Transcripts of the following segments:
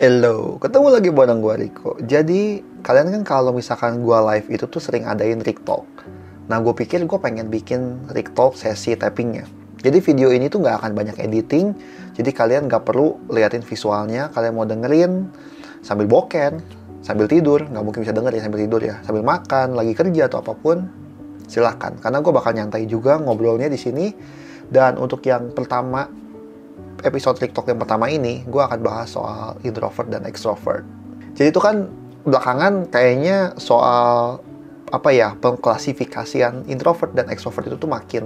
Hello, ketemu lagi bareng gue Riko. Jadi, kalian kan kalau misalkan gue live itu tuh sering adain Rik Talk. Nah, gue pikir gue pengen bikin Rik Talk sesi tappingnya. Jadi video ini tuh nggak akan banyak editing, jadi kalian nggak perlu liatin visualnya. Kalian mau dengerin sambil boken, sambil tidur, nggak mungkin bisa denger ya sambil tidur ya. Sambil makan, lagi kerja atau apapun, silahkan. Karena gue bakal nyantai juga ngobrolnya di sini. Dan untuk yang pertama, episode TikTok yang pertama ini, gue akan bahas soal introvert dan extrovert. Jadi itu kan belakangan kayaknya soal pengklasifikasian introvert dan extrovert itu tuh makin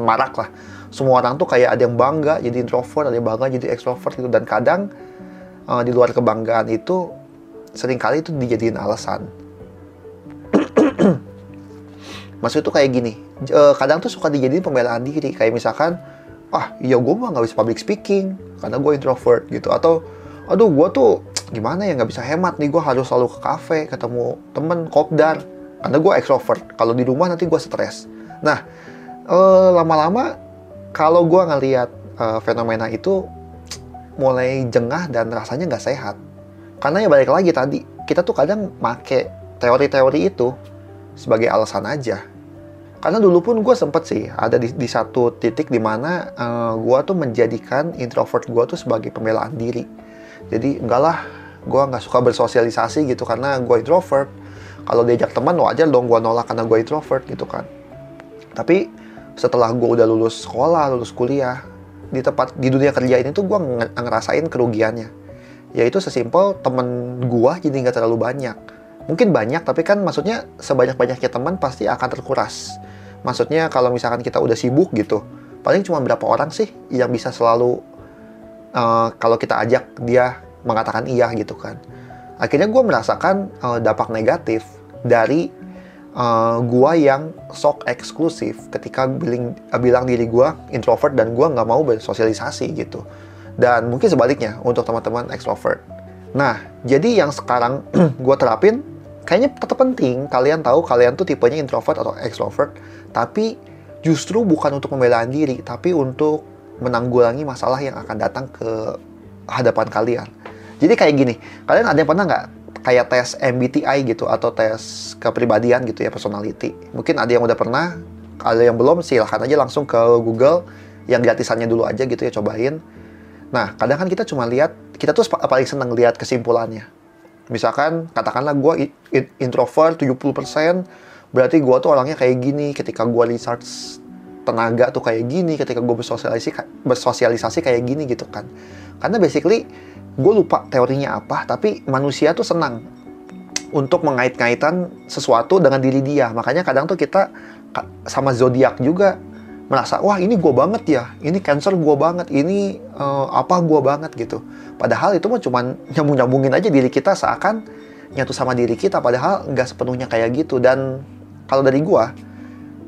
marak lah. Semua orang tuh kayak ada yang bangga jadi introvert, ada yang bangga jadi extrovert gitu. Dan kadang di luar kebanggaan itu seringkali itu dijadiin alasan. Maksudnya tuh kayak gini, kadang tuh suka dijadiin pembelaan diri. Kayak misalkan, iya gue mah nggak bisa public speaking karena gue introvert gitu, atau aduh gue tuh gimana ya nggak bisa hemat nih, gue harus selalu ke kafe ketemu temen kopdar karena gue extrovert, kalau di rumah nanti gue stres. Nah, lama-lama kalau gue ngelihat fenomena itu mulai jengah dan rasanya nggak sehat, karena ya balik lagi tadi, kita tuh kadang make teori-teori itu sebagai alasan aja. Karena dulu pun gue sempet sih ada di satu titik dimana gue tuh menjadikan introvert gue tuh sebagai pembelaan diri. Jadi enggak lah, gue nggak suka bersosialisasi gitu karena gue introvert. Kalau diajak teman wajar dong gue nolak karena gue introvert gitu kan. Tapi setelah gue udah lulus sekolah, lulus kuliah, di dunia kerja ini tuh gue ngerasain kerugiannya. Yaitu sesimpel temen gue jadi nggak terlalu banyak. Mungkin banyak, tapi kan maksudnya sebanyak-banyaknya teman pasti akan terkuras. Maksudnya kalau misalkan kita udah sibuk gitu, paling cuma berapa orang sih yang bisa selalu kalau kita ajak dia mengatakan iya gitu kan. Akhirnya gue merasakan dampak negatif dari gue yang sok eksklusif ketika bilang diri gue introvert dan gue nggak mau bersosialisasi gitu. Dan mungkin sebaliknya untuk teman-teman extrovert. Nah, jadi yang sekarang gue terapin, kayaknya tetap penting kalian tahu kalian tuh tipenya introvert atau extrovert, tapi justru bukan untuk pembelaan diri, tapi untuk menanggulangi masalah yang akan datang ke hadapan kalian. Jadi kayak gini, kalian ada yang pernah nggak kayak tes MBTI gitu, atau tes kepribadian gitu ya, personality? Mungkin ada yang udah pernah, ada yang belum, silahkan aja langsung ke Google, yang gratisannya dulu aja gitu ya, cobain. Nah, kadang kan kita cuma lihat, kita tuh paling seneng lihat kesimpulannya. Misalkan, katakanlah gue introvert 70%, berarti gue tuh orangnya kayak gini. Ketika gue research tenaga tuh kayak gini, ketika gue bersosialisasi kayak gini gitu kan. Karena basically, gue lupa teorinya apa, tapi manusia tuh senang untuk mengait-ngaitan sesuatu dengan diri dia. Makanya kadang tuh kita sama zodiak juga merasa, wah ini gue banget ya, ini Cancer gue banget, ini gue banget gitu. Padahal itu mah cuman nyambung-nyambungin aja diri kita, seakan nyatu sama diri kita, padahal nggak sepenuhnya kayak gitu. Dan kalau dari gue,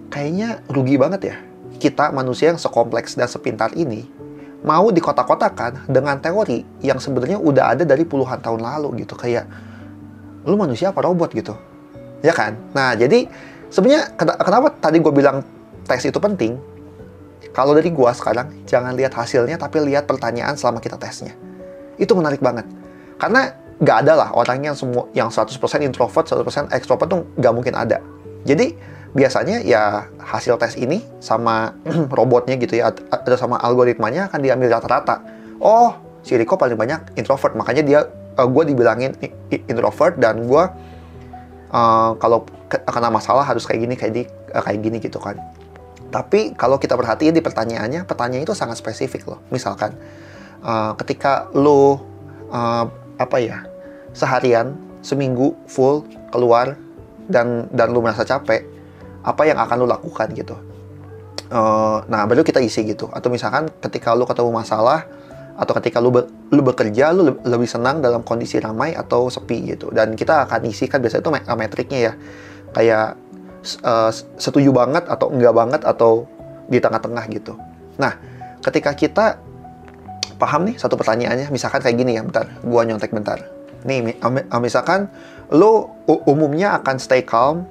kayaknya rugi banget ya kita manusia yang sekompleks dan sepintar ini mau dikotak-kotakan dengan teori yang sebenarnya udah ada dari puluhan tahun lalu gitu. Kayak, lu manusia apa robot gitu, ya kan? Nah, jadi sebenarnya kenapa tadi gue bilang tes itu penting? Kalau dari gua sekarang, jangan lihat hasilnya, tapi lihat pertanyaan selama kita tesnya. Itu menarik banget. Karena nggak ada lah orang yang 100% introvert, 100% extrovert tuh nggak mungkin ada. Jadi, biasanya ya hasil tes ini sama robotnya gitu ya, atau sama algoritmanya akan diambil rata-rata. Oh, si Riko paling banyak introvert, makanya gue dibilangin introvert, dan gue kalau kena masalah harus kayak gini gitu kan. Tapi kalau kita perhatiin di pertanyaannya itu sangat spesifik loh. Misalkan, ketika lo seharian, seminggu full keluar dan lo merasa capek, apa yang akan lo lakukan gitu? Nah, baru kita isi gitu. Atau misalkan ketika lo ketemu masalah, atau ketika lu bekerja, lu lebih senang dalam kondisi ramai atau sepi gitu. Dan kita akan isi kan biasanya itu metriknya ya, kayak setuju banget atau enggak banget, atau di tengah-tengah gitu. Nah, ketika kita paham nih satu pertanyaannya, misalkan kayak gini ya, bentar, gua nyontek bentar. Nih, misalkan lu umumnya akan stay calm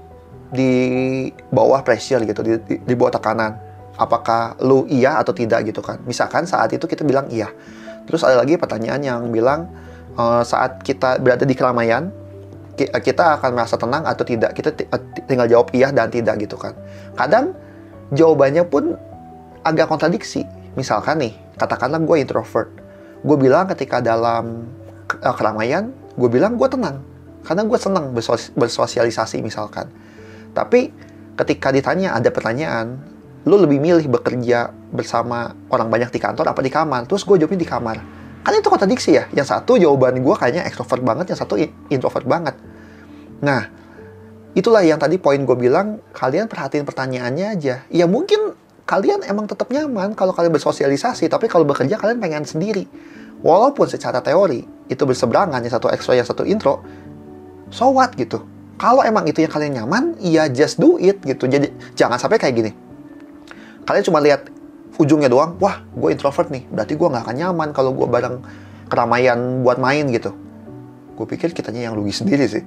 di bawah pressure gitu, di bawah tekanan. Apakah lu iya atau tidak gitu kan? Misalkan saat itu kita bilang iya. Terus ada lagi pertanyaan yang bilang, saat kita berada di keramaian, kita akan merasa tenang atau tidak. Kita tinggal jawab iya dan tidak gitu kan. Kadang jawabannya pun agak kontradiksi. Misalkan nih, katakanlah gue introvert. Gue bilang ketika dalam keramaian, gue bilang gue tenang. Karena gue senang bersosialisasi misalkan. Tapi ketika ditanya, ada pertanyaan, lu lebih milih bekerja bersama orang banyak di kantor apa di kamar? Terus gue jawabnya di kamar. Kan itu kontradiksi ya. Yang satu jawaban gue kayaknya extrovert banget, yang satu introvert banget. Nah, itulah yang tadi poin gue bilang, kalian perhatiin pertanyaannya aja. Ya mungkin kalian emang tetap nyaman kalau kalian bersosialisasi, tapi kalau bekerja kalian pengen sendiri. Walaupun secara teori itu berseberangan, yang satu extro, yang satu intro, so what gitu. Kalau emang itu yang kalian nyaman, ya just do it gitu. Jadi jangan sampai kayak gini. Kalian cuma lihat ujungnya doang, wah gue introvert nih, berarti gue nggak akan nyaman kalau gue bareng keramaian buat main gitu. Gue pikir kitanya yang rugi sendiri sih.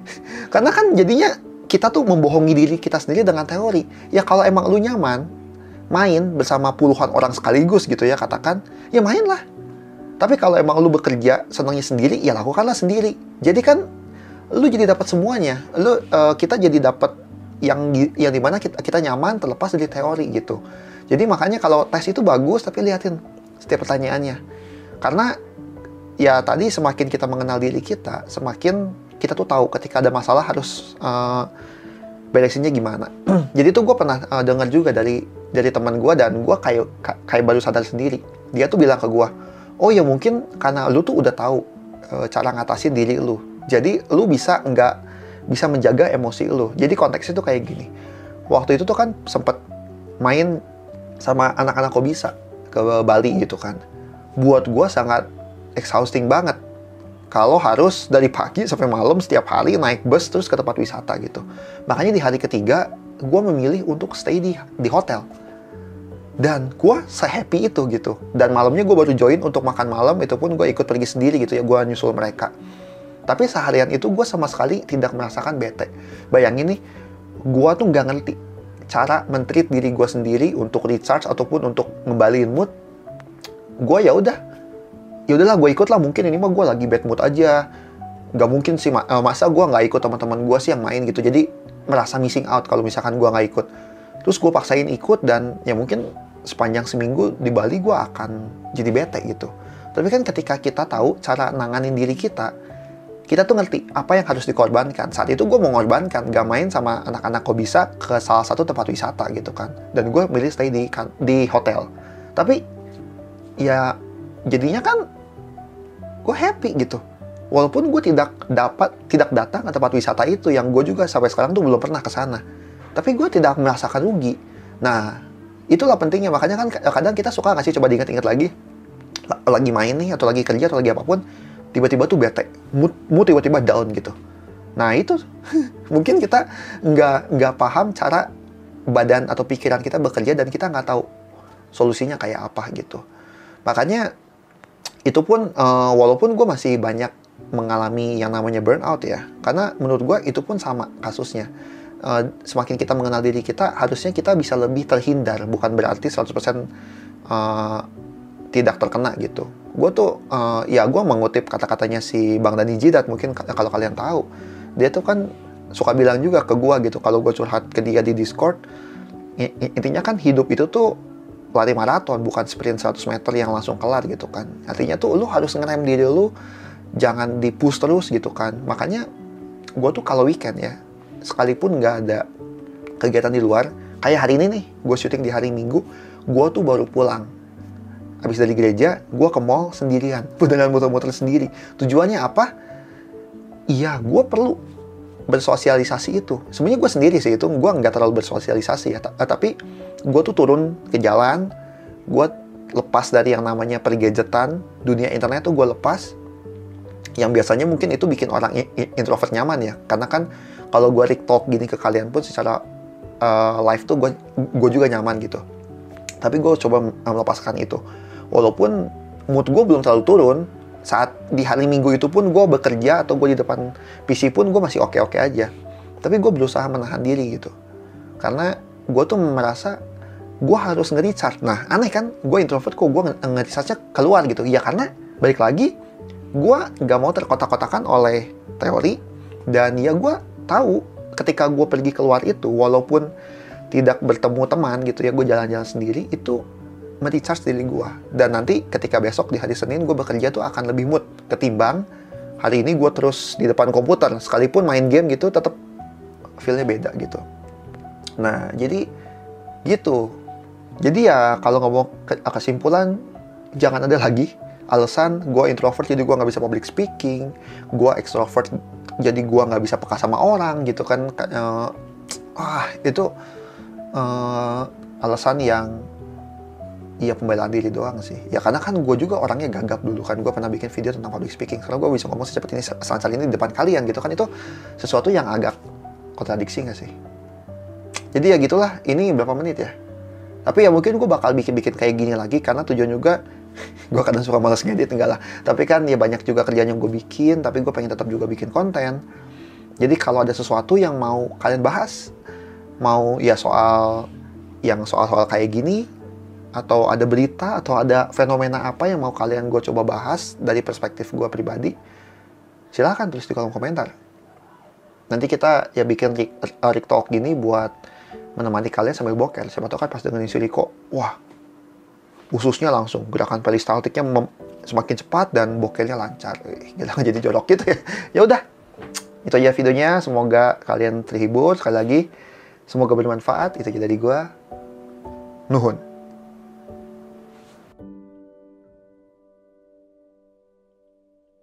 Karena kan jadinya kita tuh membohongi diri kita sendiri dengan teori. Ya kalau emang lu nyaman main bersama puluhan orang sekaligus gitu ya katakan, ya mainlah. Tapi kalau emang lu bekerja senangnya sendiri, ya lakukanlah sendiri. Jadi kan lu jadi dapat semuanya. Kita jadi dapat yang dimana kita nyaman terlepas dari teori gitu. Jadi makanya kalau tes itu bagus, tapi liatin setiap pertanyaannya. Karena ya tadi semakin kita mengenal diri kita, semakin kita tuh tahu ketika ada masalah harus beresinnya gimana. Jadi tuh gue pernah dengar juga dari teman gue, dan gue kayak baru sadar sendiri. Dia tuh bilang ke gue, oh ya mungkin karena lu tuh udah tahu cara ngatasin diri lu. Jadi lu bisa menjaga emosi lu. Jadi konteksnya tuh kayak gini. Waktu itu tuh kan sempet main sama anak-anak kok bisa ke Bali gitu kan. Buat gue sangat exhausting banget. Kalau harus dari pagi sampai malam setiap hari naik bus terus ke tempat wisata gitu. Makanya di hari ketiga gue memilih untuk stay di hotel. Dan gue se-happy itu gitu. Dan malamnya gue baru join untuk makan malam, itu pun gue ikut pergi sendiri gitu ya, gue nyusul mereka. Tapi seharian itu gue sama sekali tidak merasakan bete. Bayangin nih, gue tuh nggak ngerti cara men-treat diri gue sendiri untuk recharge ataupun untuk ngembaliin mood. Gue ya udahlah gue ikut lah, mungkin ini mah gue lagi bad mood aja. Nggak mungkin sih, masa gue nggak ikut teman-teman gue sih yang main gitu. Jadi merasa missing out kalau misalkan gue nggak ikut. Terus gue paksain ikut, dan ya mungkin sepanjang seminggu di Bali gue akan jadi bete gitu. Tapi kan ketika kita tahu cara nanganin diri kita tuh ngerti apa yang harus dikorbankan. Saat itu gue mau ngorbankan, gak main sama anak-anak kok bisa ke salah satu tempat wisata gitu kan. Dan gue milih stay di hotel. Tapi ya jadinya kan gue happy gitu. Walaupun gue tidak datang ke tempat wisata itu, yang gue juga sampai sekarang tuh belum pernah ke sana. Tapi gue tidak merasakan rugi. Nah, itulah pentingnya. Makanya kan kadang kita suka nggak sih, coba diingat-ingat lagi main nih, atau lagi kerja, atau lagi apapun, tiba-tiba tuh bete, mood tiba-tiba down gitu. Nah itu mungkin kita nggak paham cara badan atau pikiran kita bekerja, dan kita nggak tahu solusinya kayak apa gitu. Makanya itu pun walaupun gue masih banyak mengalami yang namanya burnout ya, karena menurut gue itu pun sama kasusnya. Semakin kita mengenal diri kita, harusnya kita bisa lebih terhindar, bukan berarti 100% tidak terkena gitu. Gue tuh, ya gue mengutip kata-katanya si Bang Dani Jidat, mungkin kalau kalian tahu. Dia tuh kan suka bilang juga ke gue gitu, kalau gue curhat ke dia di Discord, intinya kan hidup itu tuh lari maraton, bukan sprint 100 meter yang langsung kelar gitu kan. Artinya tuh lu harus ngerem diri lu, jangan di-push terus gitu kan. Makanya gue tuh kalau weekend ya, sekalipun nggak ada kegiatan di luar, kayak hari ini nih, gue syuting di hari Minggu, gue tuh baru pulang. Habis dari gereja, gue ke mall sendirian, dengan muter-muter sendiri. Tujuannya apa? Iya, gue perlu bersosialisasi itu. Sebenarnya gue sendiri sih itu, gue nggak terlalu bersosialisasi ya. Tapi gue tuh turun ke jalan, gue lepas dari yang namanya pergadgetan, dunia internet tuh gue lepas. Yang biasanya mungkin itu bikin orang introvert nyaman ya. Karena kan kalau gue talk gini ke kalian pun secara live tuh gue juga nyaman gitu. Tapi gue coba melepaskan itu. Walaupun mood gue belum terlalu turun, saat di hari Minggu itu pun gue bekerja atau gue di depan PC pun gue masih oke-oke aja. Tapi gue berusaha menahan diri gitu. Karena gue tuh merasa gue harus nge-recharge. Nah aneh kan, gue introvert kok gue nge-recharge-nya keluar gitu. Ya karena balik lagi, gue nggak mau terkotak-kotakan oleh teori, dan ya gue tahu ketika gue pergi keluar itu, walaupun tidak bertemu teman gitu ya, gue jalan-jalan sendiri, itu merecharge diri gue. Dan nanti ketika besok di hari Senin gue bekerja tuh akan lebih mood ketimbang hari ini gue terus di depan komputer, sekalipun main game gitu tetap feel-nya beda gitu. Nah jadi gitu. Jadi ya kalau ngomong kesimpulan, jangan ada lagi alasan gue introvert jadi gue nggak bisa public speaking, gue extrovert jadi gue nggak bisa peka sama orang gitu kan. Itu alasan yang ya pembelaan diri doang sih. Ya karena kan gue juga orangnya gagap dulu kan, gue pernah bikin video tentang public speaking karena gue bisa ngomong secepat ini, selancar ini di depan kalian gitu kan. Itu sesuatu yang agak kontradiksi nggak sih? Jadi ya gitulah, ini berapa menit ya? Tapi ya mungkin gue bakal bikin-bikin kayak gini lagi, karena tujuan juga gue kadang suka malas ngedit, enggak lah. Tapi kan ya banyak juga kerjaan yang gue bikin, tapi gue pengen tetap juga bikin konten. Jadi kalau ada sesuatu yang mau kalian bahas, mau ya soal kayak gini, atau ada berita, atau ada fenomena apa yang mau kalian gue coba bahas dari perspektif gue pribadi, silahkan tulis di kolom komentar. Nanti kita ya bikin Rick Talk gini buat menemani kalian sambil boker. Siapa tahu kan pas dengerin si Riko, wah, ususnya langsung gerakan peristaltiknya semakin cepat dan bokernya lancar. Gila, jadi jorok gitu ya. Ya udah, itu aja videonya. Semoga kalian terhibur. Sekali lagi, semoga bermanfaat. Itu aja dari gua. Nuhun.